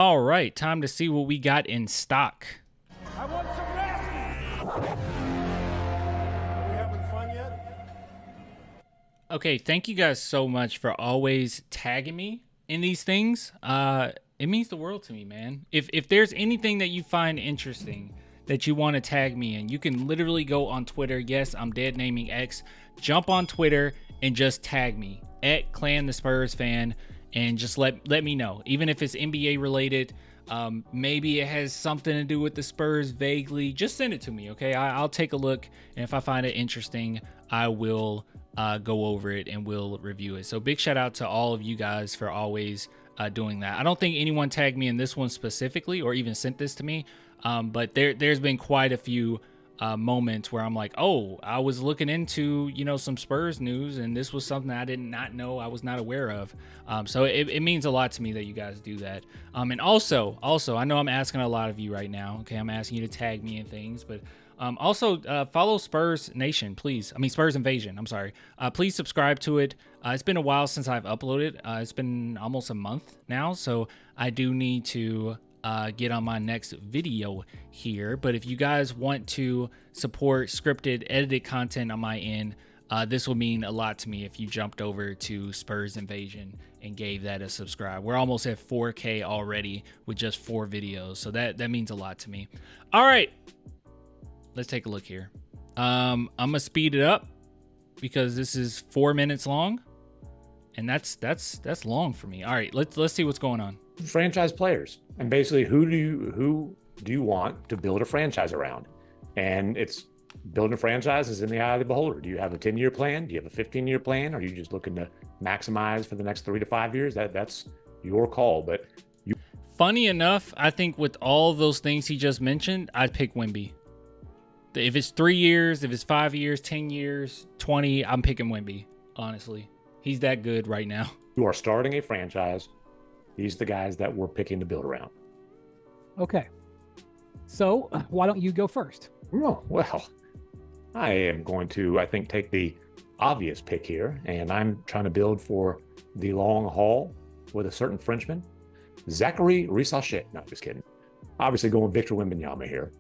All right, time to see what we got in stock. I want some nasty. Are we having fun yet? Okay, thank you guys so much for always tagging me in these things. It means the world to me, man. If there's anything that you find interesting that you want to tag me in, you can literally go on Twitter. Yes, I'm dead naming X. Jump on Twitter and just tag me at Clan the Spurs fan, and just let me know. Even if it's NBA related, maybe it has something to do with the Spurs vaguely. Just send it to me, okay? I'll take a look, and if I find it interesting, I will go over it and we'll review it. So big shout out to all of you guys for always doing that. I don't think anyone tagged me in this one specifically or even sent this to me, but there's been quite a few moments where I'm like, oh, I was looking into some Spurs news, and this was something I did not know, I was not aware of. So it means a lot to me that you guys do that. And also I know I'm asking a lot of you right now. Okay, I'm asking you to tag me in things, but also follow Spurs Nation, please. I mean Spurs Invasion. I'm sorry. Please subscribe to it. It's been a while since I've uploaded. It's been almost a month now, so I do need to get on my next video here. But if you guys want to support scripted, edited content on my end, this will mean a lot to me if you jumped over to Spurs Invasion and gave that a subscribe. We're almost at 4K already with just 4 videos, so that means a lot to me. All right, let's take a look here. I'm gonna speed it up because this is 4 minutes long, and that's long for me. All right, let's see what's going on. Franchise players, and basically who do you want to build a franchise around? And it's building a franchise is in the eye of the beholder. Do you have a 10-year plan? Do you have a 15-year plan? Are you just looking to maximize for the next 3 to 5 years? That's your call. But funny enough, I think with all those things he just mentioned, I'd pick WEMBY. If it's 3 years, if it's 5 years, 10 years, 20, I'm picking WEMBY. Honestly, he's that good right now. You are starting a franchise. These are the guys that we're picking to build around. Okay. So why don't you go first? Oh, well, I am going to, I think, take the obvious pick here, and I'm trying to build for the long haul with a certain Frenchman, Zachary Risachet. No, just kidding. Obviously going Victor Wembanyama here.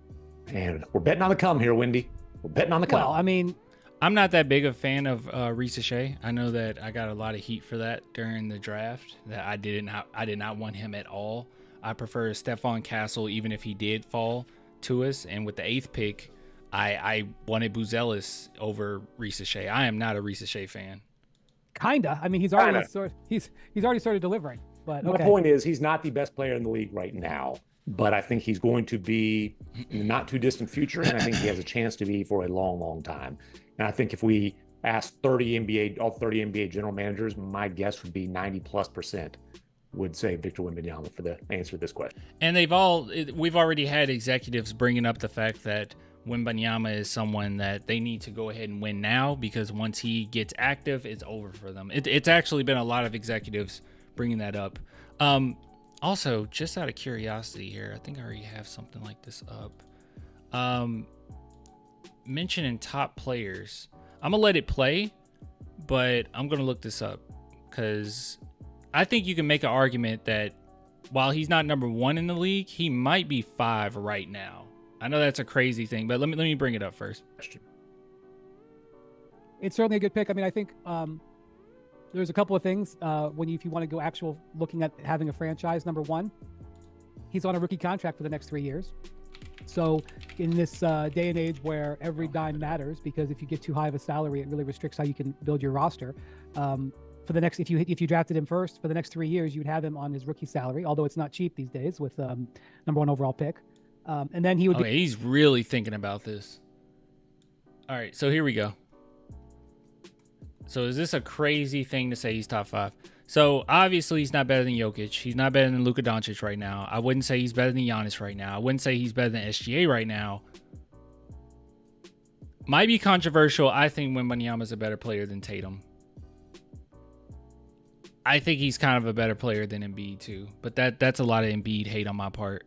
And we're betting on the come here, Wendy. We're betting on the come. Well, I mean, I'm not that big a fan of Risachet. I know that I got a lot of heat for that during the draft, that I did not want him at all. I prefer Stephon Castle, even if he did fall to us. And with the 8th pick, I wanted Buzelis over Risachet. I am not a Risachet fan. Kinda. I mean, he's already started delivering. But okay. My point is, he's not the best player in the league right now, but I think he's going to be in the not too distant future, and I think he has a chance to be for a long, long time. And I think if we ask all 30 NBA general managers, my guess would be 90+% would say Victor Wembanyama for the answer to this question. And we've already had executives bringing up the fact that Wembanyama is someone that they need to go ahead and win now, because once he gets active, it's over for them. It's actually been a lot of executives bringing that up. Also, just out of curiosity here, I think I already have something like this up. Mentioning top players. I'm going to let it play, but I'm going to look this up because I think you can make an argument that while he's not number 1 in the league, he might be 5 right now. I know that's a crazy thing, but let me bring it up first. It's certainly a good pick. I mean, I think there's a couple of things if you want to go looking at having a franchise. Number 1, he's on a rookie contract for the next 3 years. So in this day and age where every dime matters, because if you get too high of a salary, it really restricts how you can build your roster. For the next, if you drafted him first for the next 3 years, you'd have him on his rookie salary, although it's not cheap these days with number 1 overall pick. And then he would. Okay, he's really thinking about this. All right, so here we go. So is this a crazy thing to say he's top 5? So obviously he's not better than Jokic. He's not better than Luka Doncic right now. I wouldn't say he's better than Giannis right now. I wouldn't say he's better than SGA right now. Might be controversial. I think Wembanyama's a better player than Tatum. I think he's kind of a better player than Embiid too. But that's a lot of Embiid hate on my part.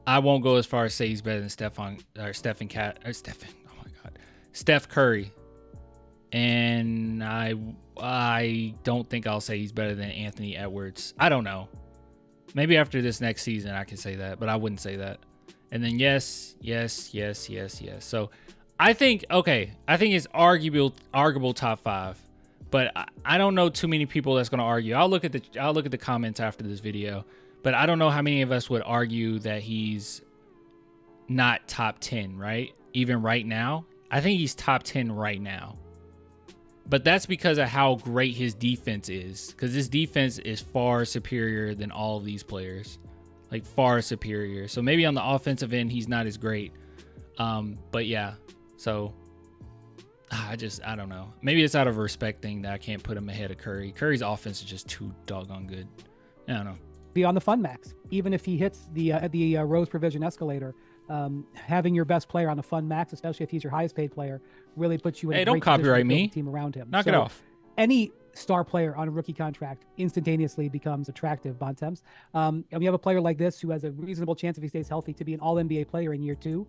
I won't go as far as say he's better than Steph Curry. And I don't think I'll say he's better than Anthony Edwards. I don't know. Maybe after this next season I can say that, but I wouldn't say that. And then yes. So I think it's arguable top 5. But I don't know too many people that's going to argue. I'll look at the comments after this video, but I don't know how many of us would argue that he's not top 10, right? Even right now. I think he's top 10 right now. But that's because of how great his defense is. Because his defense is far superior than all of these players. Like, far superior. So maybe on the offensive end, he's not as great. But yeah, so I don't know. Maybe it's out of a respect thing that I can't put him ahead of Curry. Curry's offense is just too doggone good. I don't know. Be on the fun max, even if he hits the Rose provision escalator. Having your best player on the fun max, especially if he's your highest paid player, really puts you in a don't great position copyright to build me. a team around him. Knock it off. Any star player on a rookie contract instantaneously becomes attractive, Bontemps. And we have a player like this who has a reasonable chance, if he stays healthy, to be an all-NBA player in year 2.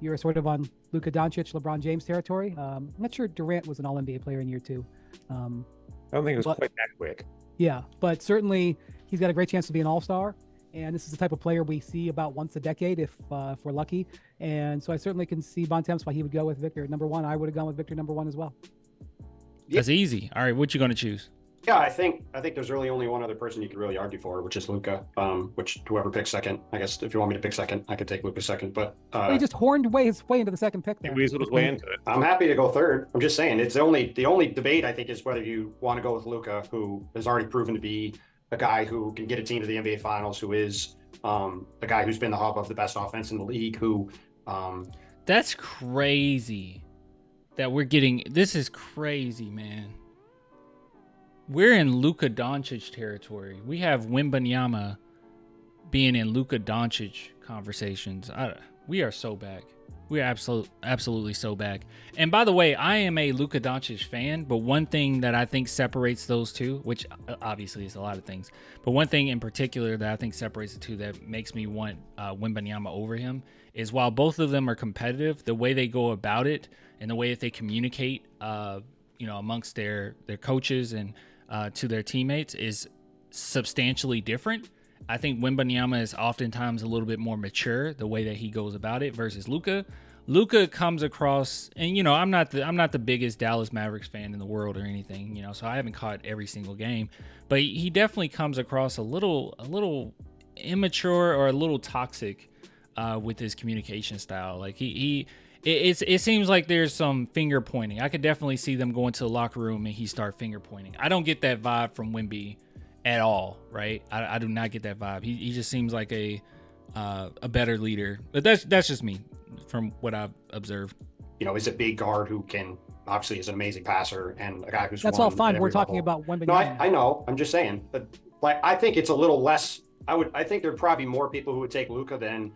You're sort of on Luka Doncic, LeBron James territory. I'm not sure Durant was an all-NBA player in year 2. I don't think it was quite that quick. Yeah, but certainly he's got a great chance to be an all-star. And this is the type of player we see about once a decade if we're lucky. And so I certainly can see Bontemps why he would go with Victor at number 1. I would have gone with Victor number 1 as well. That's easy. All right, what you going to choose? Yeah, I think there's really only one other person you could really argue for, which is Luka. Which whoever picks second, I guess if you want me to pick second, I could take Luka second. But he just horned his way into the second pick there. He weaseled his way into it. I'm happy to go third. I'm just saying the only debate I think is whether you want to go with Luka, who has already proven to be a guy who can get a team to the NBA Finals, who is the guy who's been the hub of the best offense in the league. That's crazy that we're getting. This is crazy, man. We're in Luka Doncic territory. We have Wembanyama being in Luka Doncic conversations. We are so back. We are absolutely so back. And by the way, I am a Luka Doncic fan, but one thing that I think separates those two, which obviously is a lot of things, but one thing in particular that I think separates the two that makes me want Wembanyama over him is while both of them are competitive, the way they go about it and the way that they communicate, amongst their coaches and to their teammates is substantially different. I think Wembanyama is oftentimes a little bit more mature the way that he goes about it versus Luka. Luka comes across, and I'm not the biggest Dallas Mavericks fan in the world or anything, so I haven't caught every single game, but he definitely comes across a little immature or a little toxic with his communication style. Like it seems like there's some finger pointing. I could definitely see them going to the locker room and he start finger pointing. I don't get that vibe from Wemby at all, right? I do not get that vibe. He just seems like a better leader. But that's just me from what I've observed. Is a big guard who can obviously is an amazing passer and a guy who's that's won all fine. We're talking level. about Wembanyama. No, I know. I'm just saying. But I think it's a little less. I think there'd probably be more people who would take Luka than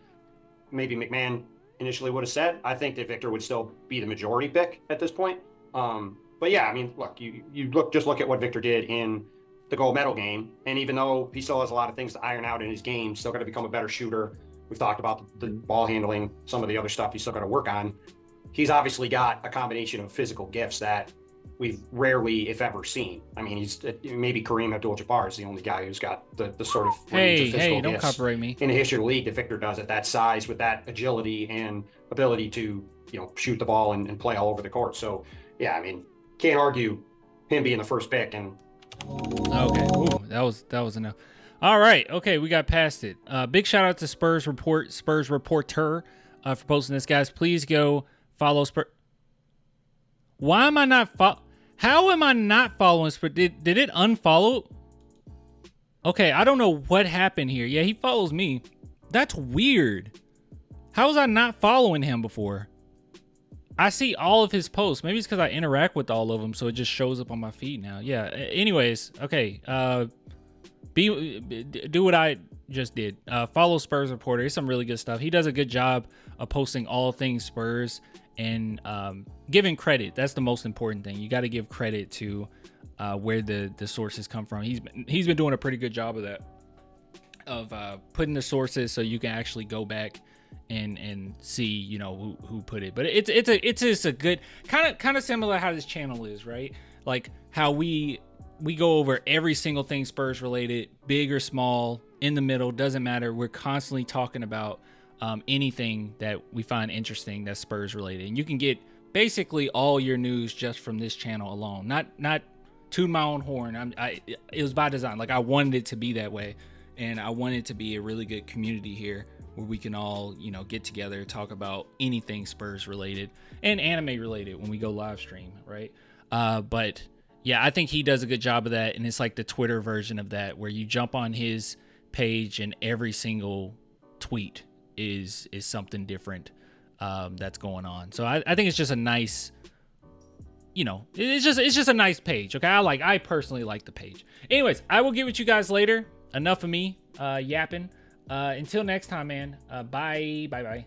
maybe McMahon initially would have said. I think that Victor would still be the majority pick at this point. But yeah, I mean, look, you look at what Victor did in the gold medal game, and even though he still has a lot of things to iron out in his game, still got to become a better shooter. We've talked about the ball handling, some of the other stuff he's still got to work on. He's obviously got a combination of physical gifts that we've rarely, if ever, seen. I mean, he's maybe Kareem Abdul-Jabbar is the only guy who's got the sort of range of physical don't gifts copyright me in the history of the league that Victor does at that size with that agility and ability to shoot the ball and play all over the court. So yeah, I mean, can't argue him being the first pick. And okay, ooh, that was enough. All right, okay, we got past it. Big shout out to Spurs Reporter for posting this, guys. Please go follow Spurs. Why am I not How am I not following Spurs? Did it unfollow? Okay, I don't know what happened here. Yeah, he follows me. That's weird. How was I not following him before? I see all of his posts. Maybe it's because I interact with all of them, so it just shows up on my feed now. Yeah. Anyways, okay. Do what I just did. Follow Spurs Reporter. It's some really good stuff. He does a good job of posting all things Spurs and giving credit. That's the most important thing. You got to give credit to where the sources come from. He's been doing a pretty good job of that, of putting the sources so you can actually go back and see who put it. But it's just a good kind of similar how this channel is, right? Like how we we go over every single thing Spurs related, big or small, in the middle, doesn't matter. We're constantly talking about anything that we find interesting that's Spurs related. And you can get basically all your news just from this channel alone. Not to my own horn. It was by design. Like, I wanted it to be that way. And I wanted it to be a really good community here where we can all, get together, talk about anything Spurs related and anime related when we go live stream, right? But yeah, I think he does a good job of that. And it's like the Twitter version of that, where you jump on his page and every single tweet is something different that's going on. So I think it's just a nice, it's just a nice page. Okay. I personally like the page. Anyways, I will get with you guys later. Enough of me yapping. Until next time, man. Bye.